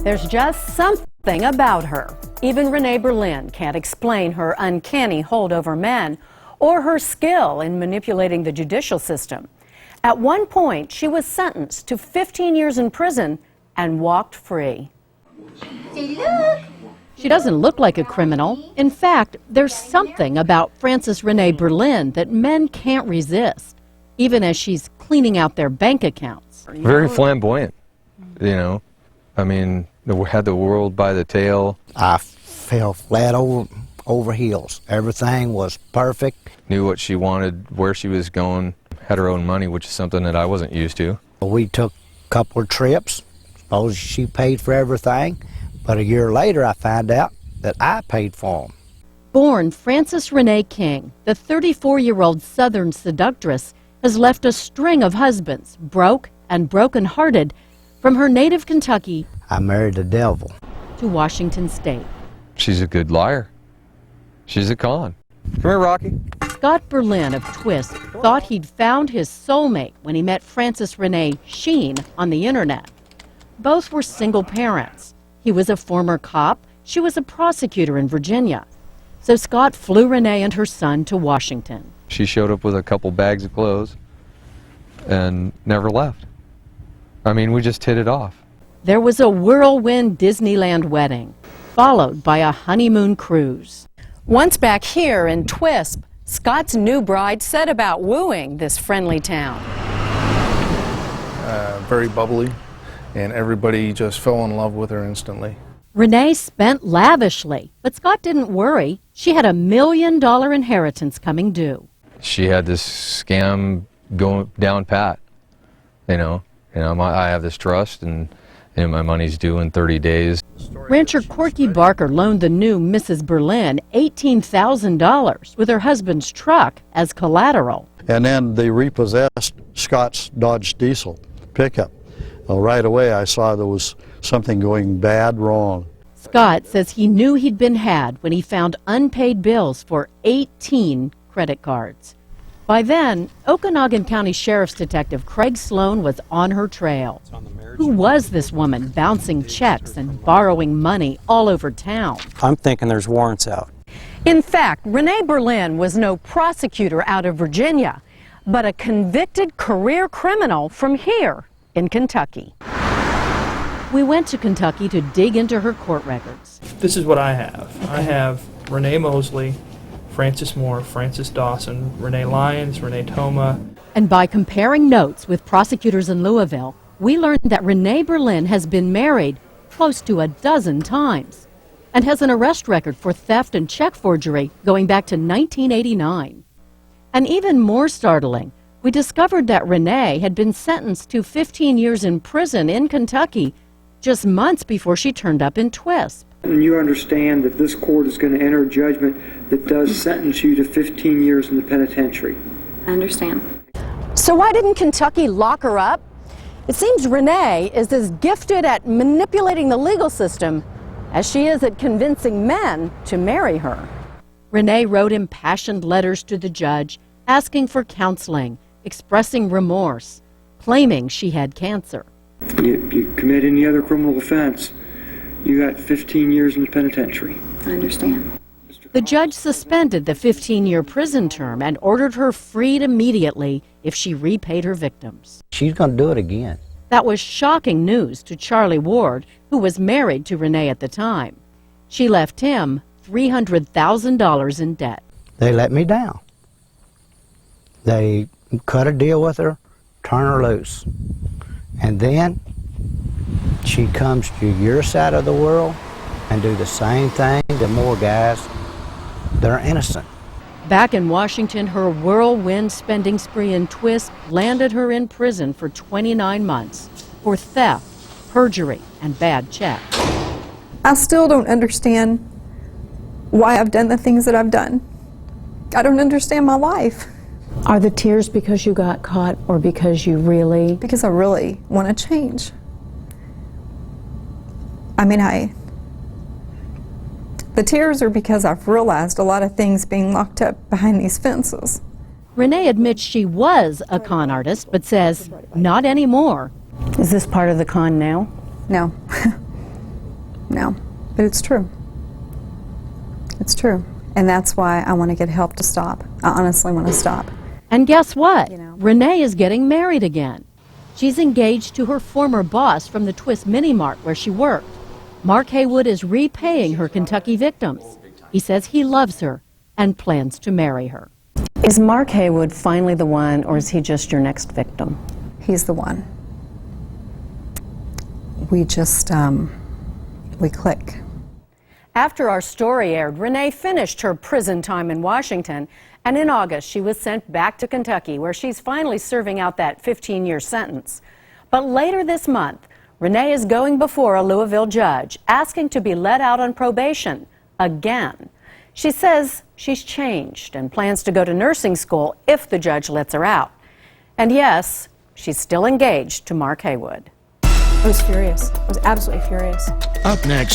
There's just something about her. Even Renee Berlin can't explain her uncanny hold over men or her skill in manipulating the judicial system. At one point, she was sentenced to 15 years in prison and walked free. She doesn't look like a criminal. In fact, there's something about Frances Renee Berlin that men can't resist, even as she's cleaning out their bank accounts. Very flamboyant, you know. I mean, had the world by the tail. I fell flat over heels. Everything was perfect. Knew what she wanted, where she was going, had her own money, which is something that I wasn't used to. We took a couple of trips. Suppose she paid for everything, but a year later I found out that I paid for them. Born Frances Renee King, the 34-year-old Southern seductress has left a string of husbands, broke and broken-hearted, from her native Kentucky. I married the devil. To Washington State. She's a good liar. She's a con. Come here, Rocky. Scott Berlin of Twist thought he'd found his soulmate when he met Frances Renee Sheen on the internet. Both were single parents. He was a former cop. She was a prosecutor in Virginia. So Scott flew Renee and her son to Washington. She showed up with a couple bags of clothes and never left. I mean, we just hit it off. There was a whirlwind Disneyland wedding, followed by a honeymoon cruise. Once back here in Twisp, Scott's new bride set about wooing this friendly town. Very bubbly, and everybody just fell in love with her instantly. Renee spent lavishly, but Scott didn't worry. She had $1 million inheritance coming due. She had this scam going down pat, you know. I have this trust, and my money's due in 30 days. Rancher Corky Barker loaned the new Mrs. Berlin $18,000 with her husband's truck as collateral. And then they repossessed Scott's Dodge Diesel pickup. Well, right away I saw there was something going bad wrong. Scott says he knew he'd been had when he found unpaid bills for 18 credit cards. By then, Okanogan County Sheriff's Detective Craig Sloan was on her trail. Who was this woman bouncing checks and borrowing money all over town? I'm thinking there's warrants out. In fact, Renee Berlin was no prosecutor out of Virginia, but a convicted career criminal from here in Kentucky. We went to Kentucky to dig into her court records. This is what I have. Okay. I have Renee Mosley, Frances Moore, Frances Dawson, Renee Lyons, Renee Toma. And by comparing notes with prosecutors in Louisville, we learned that Renee Berlin has been married close to a dozen times and has an arrest record for theft and check forgery going back to 1989. And even more startling, we discovered that Renee had been sentenced to 15 years in prison in Kentucky just months before she turned up in Twisp. And you understand that this court is going to enter a judgment that does sentence you to 15 years in the penitentiary. I understand. So why didn't Kentucky lock her up? It seems Renee is as gifted at manipulating the legal system as she is at convincing men to marry her. Renee wrote impassioned letters to the judge asking for counseling, expressing remorse, claiming she had cancer. You commit any other criminal offense, you got 15 years in the penitentiary. I understand. The judge suspended the 15-year prison term and ordered her freed immediately if she repaid her victims. She's going to do it again. That was shocking news to Charlie Ward, who was married to Renee at the time. She left him $300,000 in debt. They let me down. They cut a deal with her, turn her loose. And then she comes to your side of the world and do the same thing to more guys that are innocent. Back in Washington, her whirlwind spending spree in Twisp landed her in prison for 29 months for theft, perjury, and bad checks. I still don't understand why I've done the things that I've done. I don't understand my life. Are the tears because you got caught or because you really... Because I really want to change. I mean, the tears are because I've realized a lot of things being locked up behind these fences. Renee admits she was a con artist, but says not anymore. Is this part of the con now? No. now, but it's true. It's true. And that's why I want to get help to stop. I honestly want to stop. And guess what? You know. Renee is getting married again. She's engaged to her former boss from the Twist Mini Mart where she worked. Mark Haywood is repaying her Kentucky victims. He says he loves her and plans to marry her. Is Mark Haywood finally the one, or is he just your next victim? He's the one. We just, we click. After our story aired, Renee finished her prison time in Washington, and in August she was sent back to Kentucky, where she's finally serving out that 15-year sentence. But later this month, Renee is going before a Louisville judge, asking to be let out on probation again. She says she's changed and plans to go to nursing school if the judge lets her out. And yes, she's still engaged to Mark Haywood. I was furious. I was absolutely furious. Up next,